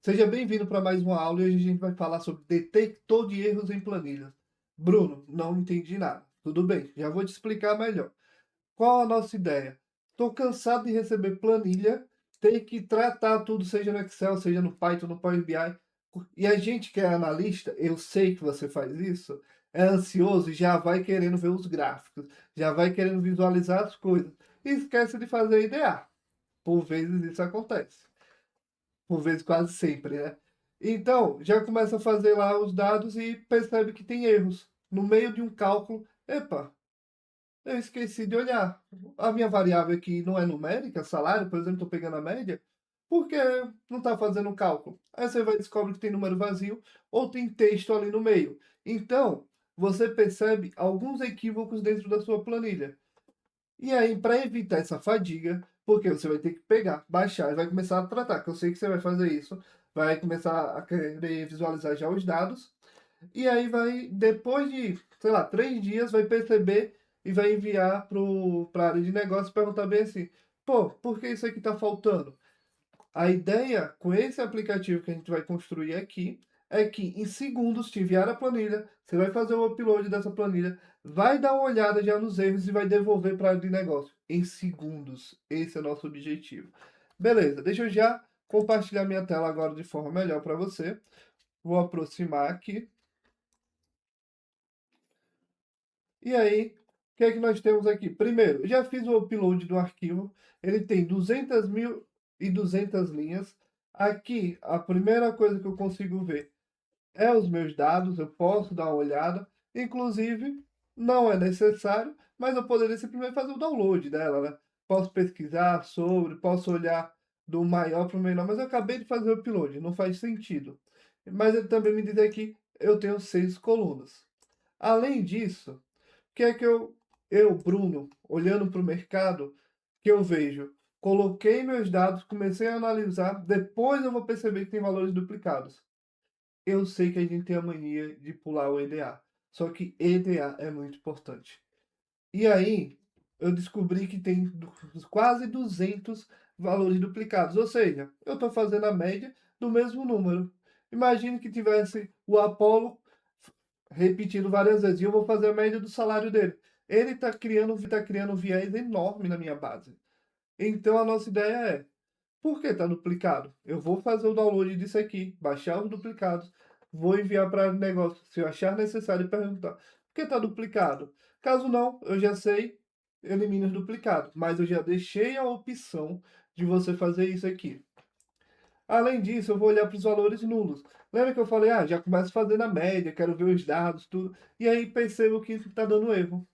Seja bem-vindo para mais uma aula e hoje a gente vai falar sobre detector de erros em planilhas. Bruno, não entendi nada. Tudo bem, já vou te explicar melhor. Qual a nossa ideia? Estou cansado de receber planilha, ter que tratar tudo, seja no Excel, seja no Python, no Power BI. E a gente que é analista, eu sei que você faz isso, é ansioso e já vai querendo ver os gráficos, já vai querendo visualizar as coisas. E esquece de fazer IDA. Por vezes isso acontece. Por vezes quase sempre, né. Então, já começa a fazer lá os dados e percebe que tem erros. No meio de um cálculo: "Epa, eu esqueci de olhar. A minha variável aqui não é numérica, salário, por exemplo, estou pegando a média, por que não está fazendo o cálculo?". Aí você vai e descobre que tem número vazio ou tem texto ali no meio. Então, você percebe alguns equívocos dentro da sua planilha. E aí, para evitar essa fadiga, porque você vai ter que pegar, baixar e vai começar a tratar, que eu sei que você vai fazer isso, vai começar a querer visualizar já os dados, e aí vai, depois de, sei lá, 3 dias, vai perceber e vai enviar para a área de negócio e perguntar bem assim: pô, por que isso aqui está faltando? A ideia com esse aplicativo que a gente vai construir aqui é que em segundos te enviar a planilha, você vai fazer o upload dessa planilha, vai dar uma olhada já nos erros e vai devolver para a área de negócio em segundos. Esse é o nosso objetivo. Beleza, deixa eu já compartilhar minha tela agora de forma melhor para você. Vou aproximar aqui. E aí, o que é que nós temos aqui? Primeiro, eu já fiz o upload do arquivo, ele tem 200.200 linhas. Aqui, a primeira coisa que eu consigo ver é os meus dados, eu posso dar uma olhada. Inclusive, não é necessário, mas eu poderia simplesmente fazer o download dela, né? Posso pesquisar sobre, posso olhar do maior para o menor, mas eu acabei de fazer o upload, não faz sentido. Mas ele também me diz aqui, eu tenho 6 colunas. Além disso, que é que Bruno, olhando para o mercado, que eu vejo, coloquei meus dados, comecei a analisar, depois eu vou perceber que tem valores duplicados. Eu sei que a gente tem a mania de pular o EDA, só que EDA é muito importante. E aí, eu descobri que tem quase 200 valores duplicados, ou seja, eu estou fazendo a média do mesmo número. Imagine que tivesse o Apollo repetindo várias vezes, e eu vou fazer a média do salário dele. Ele está criando um viés enorme na minha base. Então a nossa ideia é, por que está duplicado? Eu vou fazer o download disso aqui, baixar os duplicados, vou enviar para o negócio, se eu achar necessário, perguntar, por que está duplicado? Caso não, eu já sei, elimino os duplicados, mas eu já deixei a opção de você fazer isso aqui. Além disso, eu vou olhar para os valores nulos. Lembra que eu falei, já começo fazendo a média, quero ver os dados, tudo, e aí percebo que está dando erro.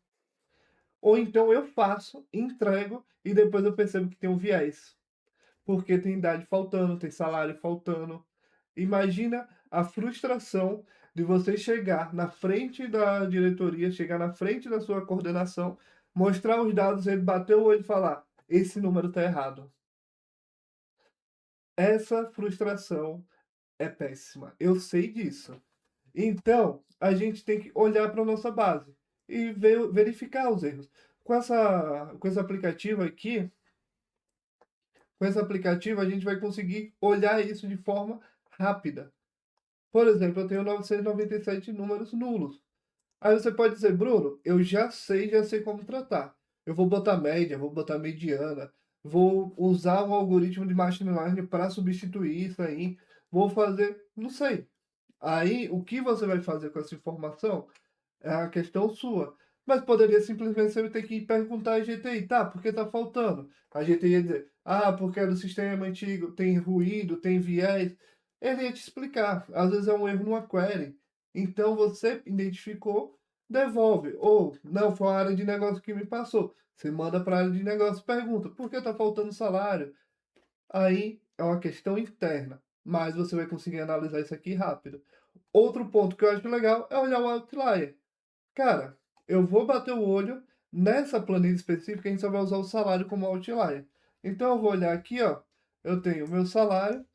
Ou então eu faço, entrego e depois eu percebo que tem um viés, porque tem idade faltando, tem salário faltando. Imagina a frustração de você chegar na frente da diretoria, chegar na frente da sua coordenação, mostrar os dados, ele bater o olho e falar: esse número está errado. Essa frustração é péssima, eu sei disso. Então, a gente tem que olhar para a nossa base e verificar os erros. Com esse aplicativo aqui, com esse aplicativo a gente vai conseguir olhar isso de forma rápida. Por exemplo, eu tenho 997 números nulos. Aí você pode dizer: Bruno, eu já sei como tratar. Eu vou botar média, vou botar mediana, vou usar um algoritmo de machine learning para substituir isso aí, vou fazer, não sei. Aí, o que você vai fazer com essa informação é a questão sua. Mas poderia simplesmente você ter que perguntar à GTI, tá, por que tá faltando? A GTI ia dizer, porque é do sistema antigo, tem ruído, tem viés. Ele ia te explicar. Às vezes é um erro numa query. Então você identificou, devolve. Ou, não, foi a área de negócio que me passou. Você manda para a área de negócio e pergunta, por que tá faltando salário? Aí é uma questão interna, mas você vai conseguir analisar isso aqui rápido. Outro ponto que eu acho legal é olhar o outlier. Cara, eu vou bater o olho nessa planilha específica, a gente só vai usar o salário como outlier. Então eu vou olhar aqui, ó, eu tenho o meu salário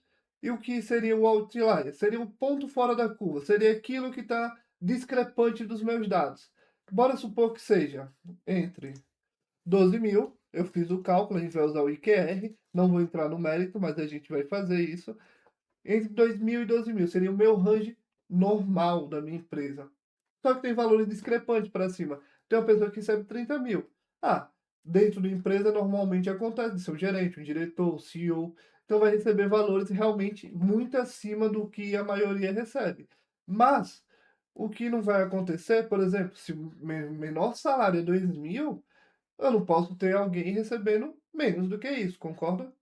e o que seria o outlier? Seria um ponto fora da curva, seria aquilo que está discrepante dos meus dados. Bora supor que seja entre 12.000, eu fiz o cálculo, a gente vai usar o IQR, não vou entrar no mérito, mas a gente vai fazer isso. entre 2.000 e 12.000. Seria o meu range normal da minha empresa. Só que tem valores discrepantes para cima. Tem uma pessoa que recebe 30.000. Ah, dentro da empresa normalmente acontece de ser um gerente, um diretor, um CEO. Então vai receber valores realmente muito acima do que a maioria recebe. Mas o que não vai acontecer, por exemplo, se o menor salário é 2.000, eu não posso ter alguém recebendo menos do que isso, concorda?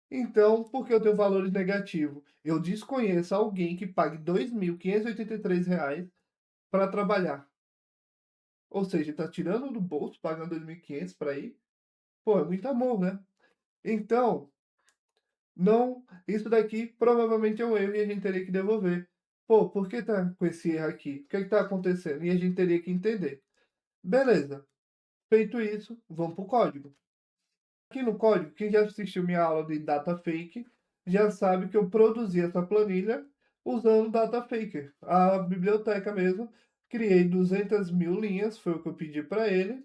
Então, por que eu tenho valores negativos? Eu desconheço alguém que pague R$ 2.583 para trabalhar. Ou seja, tá tirando do bolso, pagando 2.500 para ir. Pô, é muito amor, né? Então, não, isso daqui provavelmente é um erro e a gente teria que devolver. Pô, por que tá com esse erro aqui? O que é que tá acontecendo? E a gente teria que entender. Beleza. Feito isso, vamos pro código. Aqui no código, quem já assistiu minha aula de data fake já sabe que eu produzi essa planilha usando data faker, a biblioteca mesmo. Criei 200.000 linhas, foi o que eu pedi para ele.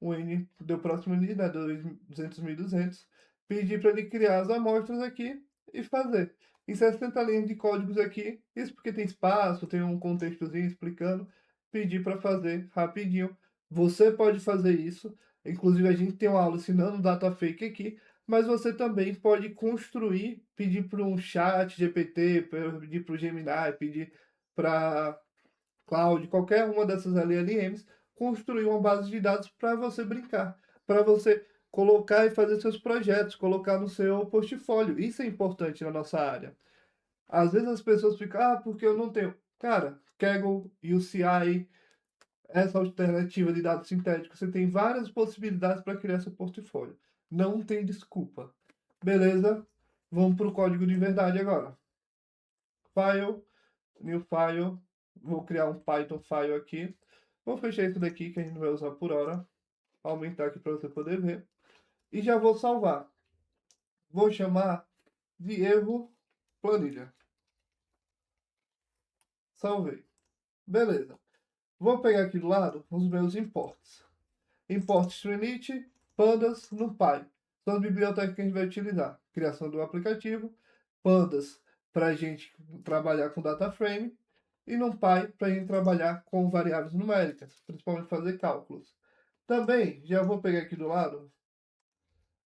O N deu próximo ali, né? 200.200. Pedi para ele criar as amostras aqui e fazer. Em 60 linhas de códigos aqui, isso porque tem espaço, tem um contextozinho explicando. Pedi para fazer rapidinho. Você pode fazer isso. Inclusive, a gente tem uma aula ensinando data fake aqui, mas você também pode construir, pedir para um chat GPT, pedir para o Gemini, pedir para Cloud, qualquer uma dessas LLMs, construir uma base de dados para você brincar, para você colocar e fazer seus projetos, colocar no seu portfólio. Isso é importante na nossa área. Às vezes as pessoas ficam, porque eu não tenho. Cara, Kaggle, UCI, essa alternativa de dados sintéticos, você tem várias possibilidades para criar seu portfólio. Não tem desculpa. Beleza? Vamos para o código de verdade agora. File, new file. Vou criar um Python file aqui. Vou fechar isso daqui que a gente vai usar por hora. Aumentar aqui para você poder ver. E já vou salvar. Vou chamar de erro planilha. Salvei. Beleza. Vou pegar aqui do lado os meus imports. Import Trinity, Pandas, NumPy. São as bibliotecas que a gente vai utilizar. Criação do aplicativo. Pandas para a gente trabalhar com data frame. E NumPy para a gente trabalhar com variáveis numéricas, principalmente fazer cálculos. Também já vou pegar aqui do lado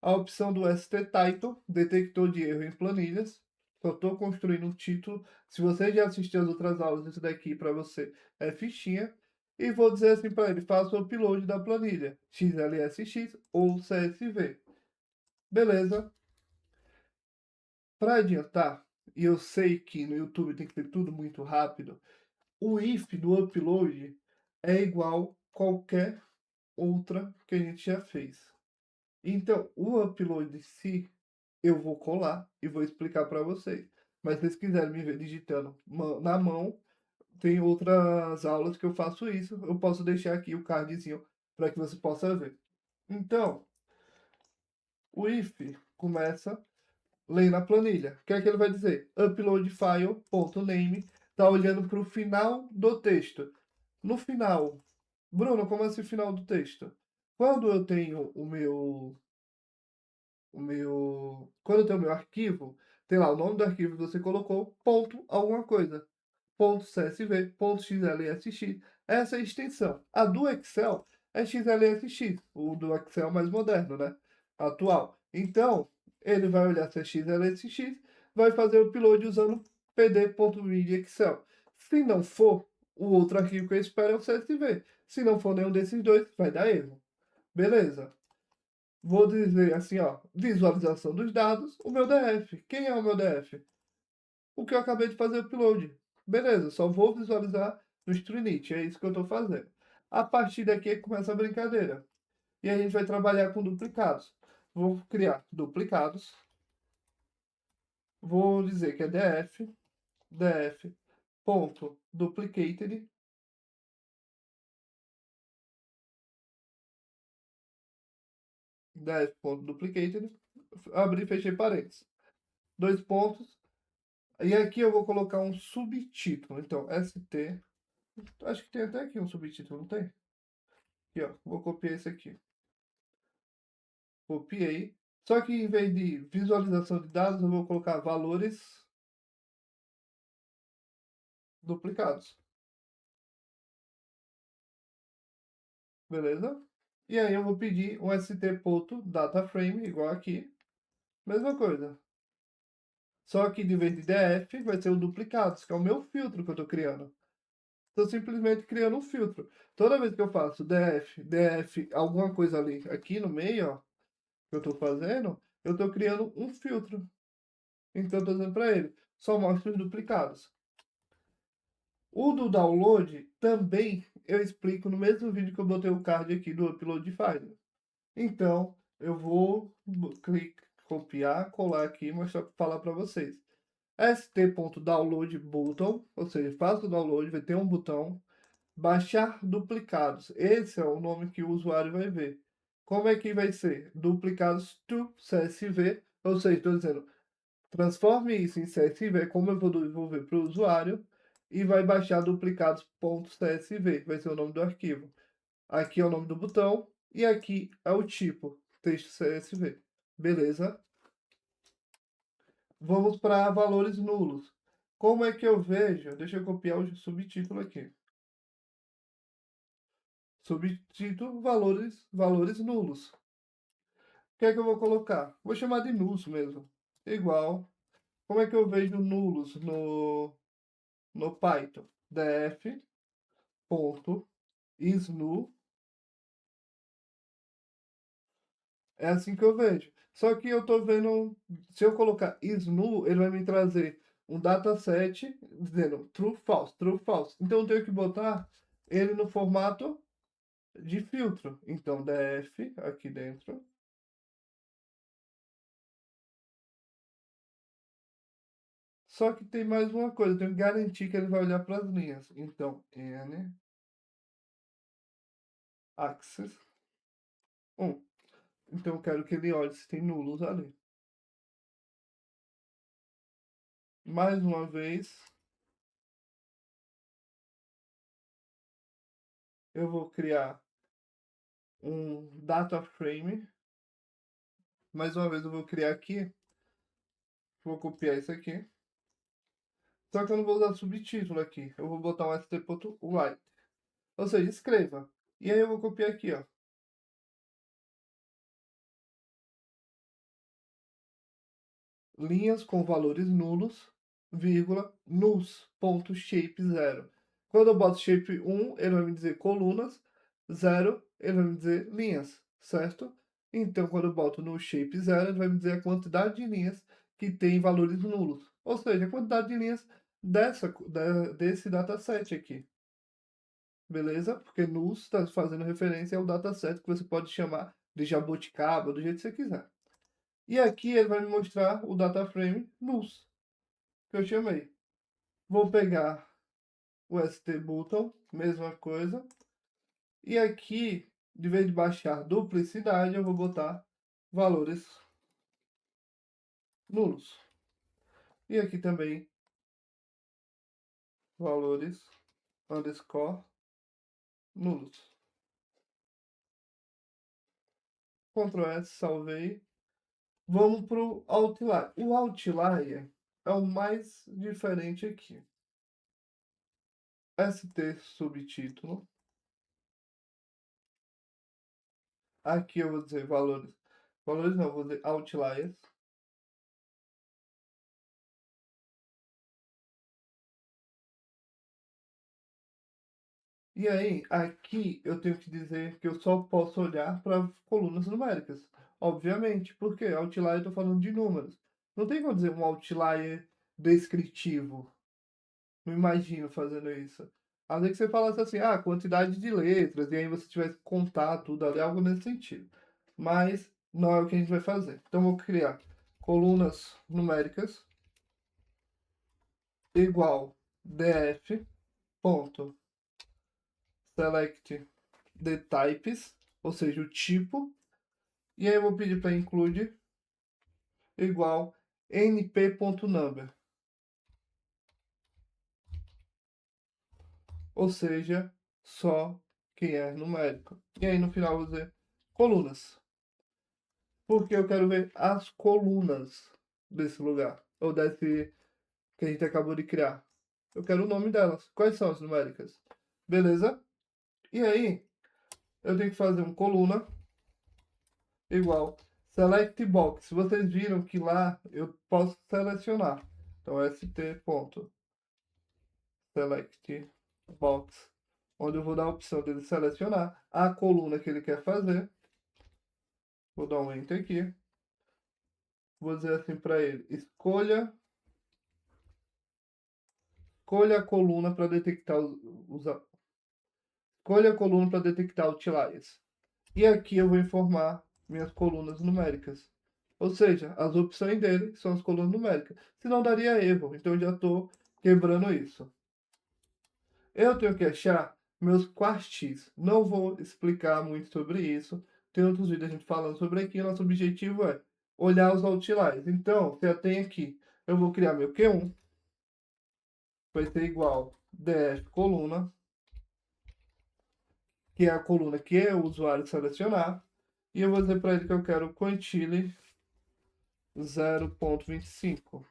a opção do ST-Title, detector de erro em planilhas. Só estou construindo um título. Se você já assistiu as outras aulas, esse daqui para você é fichinha. E vou dizer assim para ele, faça o upload da planilha, XLSX ou CSV. Beleza. Para adiantar, e eu sei que no YouTube tem que ser tudo muito rápido, o if do upload é igual qualquer outra que a gente já fez. Então, o upload em si, eu vou colar e vou explicar para vocês. Mas se vocês quiserem me ver digitando na mão, tem outras aulas que eu faço isso. Eu posso deixar aqui o cardzinho para que você possa ver. Então, o if começa lendo a planilha. O que é que ele vai dizer? Upload file.name. Está olhando para o final do texto. No final, Bruno, como é esse final do texto? Quando eu tenho quando eu tenho o meu arquivo, tem lá o nome do arquivo que você colocou, ponto alguma coisa, ponto CSV, ponto XLSX, essa é a extensão. A do Excel é XLSX, o do Excel mais moderno, né? Atual. Então, ele vai olhar se é XLSX, vai fazer o upload usando pd.read Excel. Se não for, o outro arquivo que eu espero é o CSV. Se não for nenhum desses dois, vai dar erro. Beleza? Vou dizer assim, ó, visualização dos dados, o meu DF. Quem é o meu DF? O que eu acabei de fazer o upload. Beleza, só vou visualizar no Trinity, é isso que eu estou fazendo. A partir daqui começa a brincadeira. E a gente vai trabalhar com duplicados. Vou criar duplicados. Vou dizer que é df.duplicated. Df.duplicated. Abri e fechei parênteses. Dois pontos. E aqui eu vou colocar um subtítulo. Então, ST. Acho que tem até aqui um subtítulo, não tem? Aqui, ó. Vou copiar esse aqui. Copiei. Só que em vez de visualização de dados, eu vou colocar valores duplicados. Beleza? E aí eu vou pedir um st.dataframe, igual aqui. Mesma coisa. Só que de vez de df, vai ser o duplicados, que é o meu filtro que eu estou criando. Estou simplesmente criando um filtro. Toda vez que eu faço df, alguma coisa ali, aqui no meio, ó, que eu estou fazendo, eu estou criando um filtro. Então eu estou dizendo para ele, só mostra os duplicados. O do download também eu explico no mesmo vídeo que eu botei o card aqui do upload file. Então, eu vou copiar, colar aqui e mostrar, falar para vocês. st.download button, ou seja, faça o download, vai ter um botão. Baixar duplicados. Esse é o nome que o usuário vai ver. Como é que vai ser? Duplicados to CSV, ou seja, estou dizendo, transforme isso em CSV, como eu vou devolver para o usuário, e vai baixar duplicados.csv, vai ser o nome do arquivo. Aqui é o nome do botão, e aqui é o tipo, texto CSV. Beleza? Vamos para valores nulos. Como é que eu vejo? Deixa eu copiar o subtítulo aqui. Subtítulo valores nulos. O que é que eu vou colocar? Vou chamar de nulos mesmo. Igual. Como é que eu vejo nulos no Python? def.isNull. É assim que eu vejo. Só que eu tô vendo, se eu colocar isNull, ele vai me trazer um dataset dizendo true, false, true, false. Então eu tenho que botar ele no formato de filtro. Então def aqui dentro. Só que tem mais uma coisa, eu tenho que garantir que ele vai olhar para as linhas. Então, n axis 1. Então eu quero que ele olhe se tem nulos ali. Mais uma vez, eu vou criar um data frame. Mais uma vez eu vou criar aqui, vou copiar isso aqui. Só que eu não vou usar subtítulo aqui, eu vou botar um st.write. Ou seja, escreva. E aí eu vou copiar aqui, ó. Linhas com valores nulos, vírgula, nulls.shape 0. Quando eu boto shape 1, ele vai me dizer colunas, 0, ele vai me dizer linhas, certo? Então, quando eu boto no shape 0, ele vai me dizer a quantidade de linhas que tem valores nulos. Ou seja, a quantidade de linhas desse dataset aqui. Beleza? Porque nulls está fazendo referência ao dataset que você pode chamar de jabuticaba, do jeito que você quiser. E aqui ele vai me mostrar o data frame nulls, que eu chamei. Vou pegar o ST button, mesma coisa. E aqui, de vez de baixar duplicidade, eu vou botar valores nulos. E aqui também, valores underscore nulos. Ctrl S, salvei. Vamos para o outlier. O outlier é o mais diferente aqui. ST subtítulo. Aqui eu vou dizer valores. Valores não, vou dizer outliers. E aí, aqui eu tenho que dizer que eu só posso olhar para colunas numéricas. Obviamente, porque outlier eu estou falando de números. Não tem como dizer um outlier descritivo. Não imagino fazendo isso. A não ser que você falasse assim, ah, quantidade de letras, e aí você tivesse que contar tudo ali, algo nesse sentido. Mas não é o que a gente vai fazer. Então, eu vou criar colunas numéricas igual df ponto select the types, ou seja, o tipo, e aí eu vou pedir para include igual np.number, ou seja, só quem é numérico. E aí no final eu vou dizer colunas, porque eu quero ver as colunas desse lugar, ou desse que a gente acabou de criar. Eu quero o nome delas. Quais são as numéricas? Beleza? E aí, eu tenho que fazer um coluna igual select box. Vocês viram que lá eu posso selecionar. Então, st.select box, onde eu vou dar a opção dele selecionar a coluna que ele quer fazer. Vou dar um enter aqui. Vou dizer assim para ele: escolha a coluna para detectar escolha a coluna para detectar outliers. E aqui eu vou informar minhas colunas numéricas. Ou seja, as opções dele são as colunas numéricas. Senão daria erro. Então eu já estou quebrando isso. Eu tenho que achar meus quartis. Não vou explicar muito sobre isso. Tem outros vídeos a gente falando sobre aqui. Nosso objetivo é olhar os outliers. Então, se eu tenho aqui, eu vou criar meu Q1. Vai ser igual df coluna, que é a coluna que o usuário selecionar. E eu vou dizer para ele que eu quero quantile 0.25.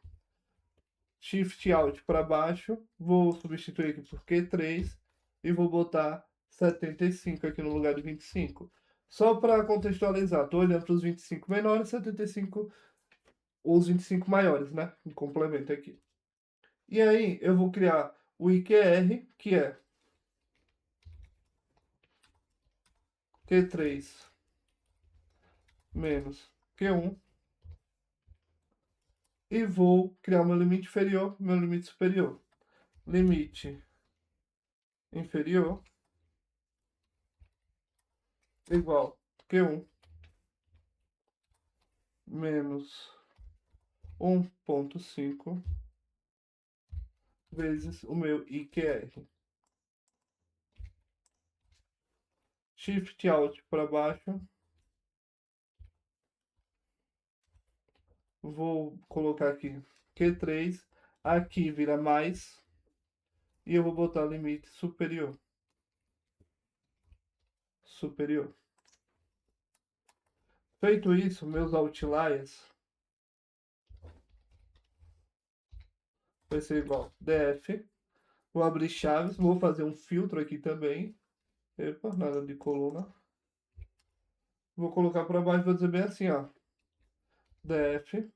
Shift Alt para baixo, vou substituir aqui por Q3 e vou botar 75 aqui no lugar de 25. Só para contextualizar, estou olhando para os 25 menores, 75 os 25 maiores, né? Em complemento aqui. E aí eu vou criar o IQR, que é Q3 menos Q1. E vou criar meu limite inferior, meu limite superior. Limite inferior igual Q1 menos 1.5 vezes o meu IQR. Shift Alt para baixo. Vou colocar aqui Q3. Aqui vira mais. E eu vou botar limite superior. Superior. Feito isso, meus outliers vai ser igual df. Vou abrir chaves. Vou fazer um filtro aqui também. Epa, nada de coluna. Vou colocar para baixo, vou dizer bem assim, ó. df.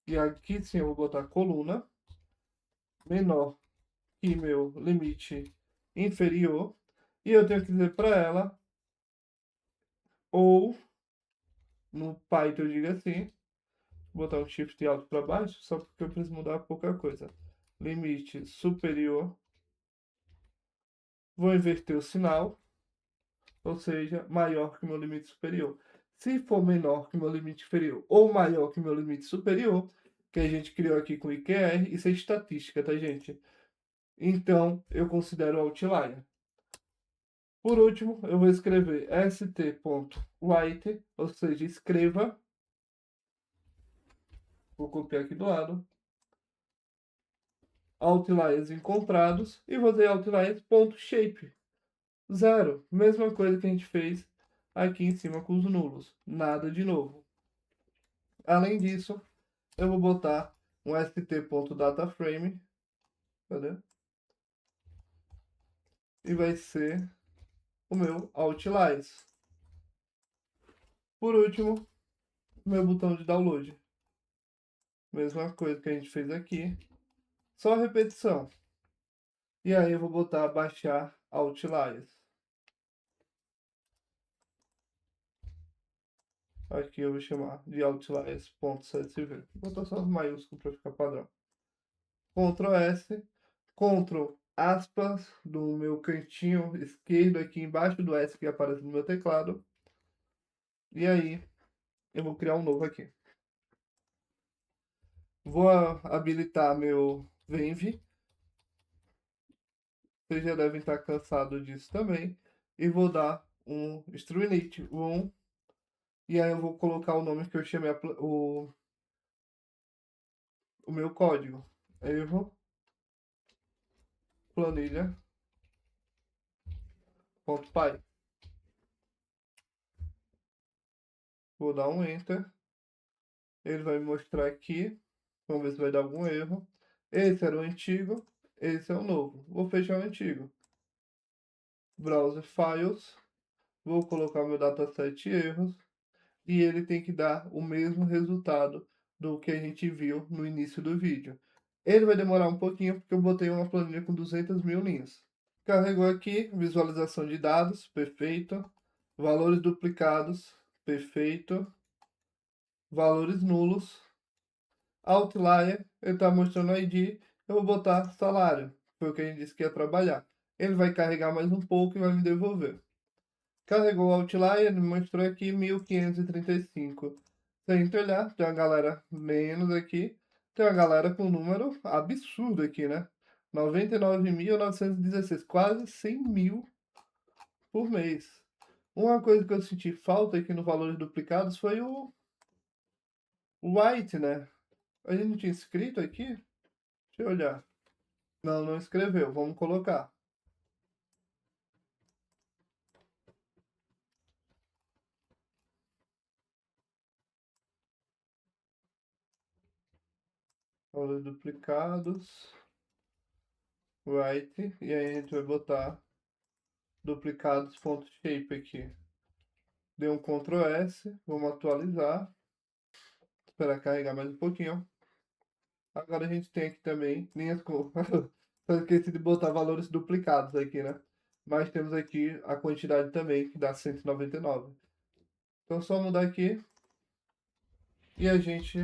E aqui sim eu vou botar coluna menor que meu limite inferior. E eu tenho que dizer para ela, ou no Python eu digo assim, vou botar um Shift alto para baixo, só porque eu preciso mudar pouca coisa. Limite superior. Vou inverter o sinal, ou seja, maior que o meu limite superior. Se for menor que o meu limite inferior ou maior que o meu limite superior, que a gente criou aqui com IQR, isso é estatística, tá, gente? Então, eu considero outlier. Por último, eu vou escrever st.write, ou seja, escreva. Vou copiar aqui do lado. Outliers encontrados e vou dizer outliers.shape. Zero. Mesma coisa que a gente fez aqui em cima com os nulos. Nada de novo. Além disso, eu vou botar um st.dataframe. Cadê? E vai ser o meu outliers. Por último, meu botão de download. Mesma coisa que a gente fez aqui. Só repetição. E aí eu vou botar baixar outliers. Aqui eu vou chamar de outliers.csv. Vou botar só maiúsculo para ficar padrão. Ctrl S, Ctrl aspas do meu cantinho esquerdo aqui embaixo do S que aparece no meu teclado. E aí eu vou criar um novo aqui. Vou habilitar meu Venv. Vocês já devem estar cansados disso também. E vou dar um string room. E aí eu vou colocar o nome que eu chamei o meu código. Erro planilha.py. Vou dar um enter. Ele vai me mostrar aqui. Vamos ver se vai dar algum erro. Esse era o antigo. Esse é o novo. Vou fechar o antigo. Browser Files. Vou colocar meu dataset erros. E ele tem que dar o mesmo resultado do que a gente viu no início do vídeo. Ele vai demorar um pouquinho porque eu botei uma planilha com 200 mil linhas. Carregou aqui, visualização de dados, perfeito. Valores duplicados, perfeito. Valores nulos. Outlier, ele está mostrando ID, eu vou botar salário, foi o que a gente disse que ia trabalhar. Ele vai carregar mais um pouco e vai me devolver. Carregou o Outlier, me mostrou aqui 1535. Se a gente olhar, tem uma galera menos aqui, tem uma galera com um número absurdo aqui, né? 99.916, quase 100 mil por mês. Uma coisa que eu senti falta aqui no valores duplicados foi o White, né? A gente não tinha escrito aqui? Deixa eu olhar. Não, não escreveu. Vamos colocar. Valores duplicados. Right. E aí a gente vai botar duplicados.shape aqui. Deu um Ctrl S. Vamos atualizar. Esperar carregar mais um pouquinho. Agora a gente tem aqui também linhas com... Só esqueci de botar valores duplicados aqui, né? Mas temos aqui a quantidade também, que dá 199. Então só mudar aqui. E a gente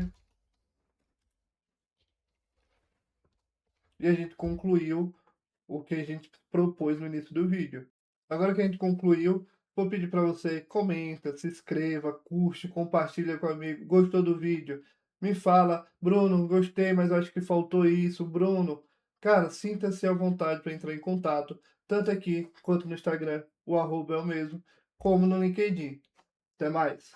concluiu o que a gente propôs no início do vídeo. Agora que a gente concluiu, vou pedir para você comenta, se inscreva, curte, compartilha com o amigo. Gostou do vídeo? Me fala, Bruno, gostei, mas acho que faltou isso. Bruno, cara, sinta-se à vontade para entrar em contato, tanto aqui quanto no Instagram. O arroba é o mesmo, como no LinkedIn. Até mais.